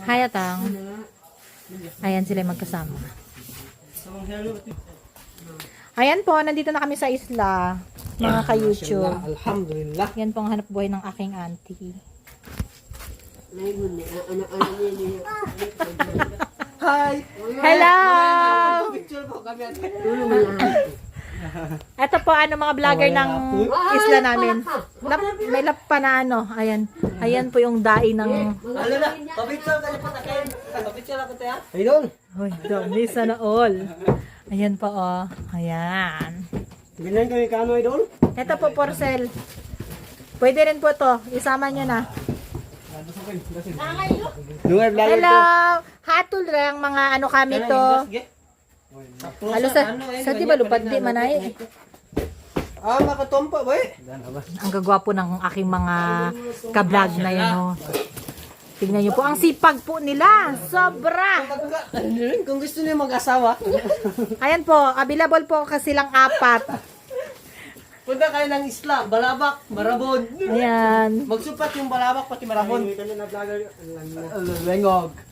Hi, Atang. Ayan sila magkasama. Ayan po, nandito na kami sa isla, mga ka-YouTube. Alhamdulillah. Yan po ang hanap buhay ng aking auntie. Hi! Hello! Picture po kami at Ito po, mga vlogger ng isla namin. May lap pa na Ayan. Ayan po yung dai ng... Ano na? Papicture ka na po takin. Papicture ako tayo. Idol! Uy, dami sana all. Ayan po, oh. Ayan. Ganyan kami kano, idol? Ito po, porcel. Pwede rin po to. Isama nyo na. Lungar vlogger Hello! Hatol rin mga kami to. Halo sa di ba lupad di manay? Ah, makatompa ba eh? Ang gagwapo ng aking mga ka-vlog na yan, oh. Tingnan nyo po, ang sipag po nila. Sobra! Kung gusto niyo mag-asawa, Ayan po, available po kasi lang 4. punta kayo ng isla, Balabak, Marabon. Ayan. Magsupat yung Balabak pati Marabon. Lengog.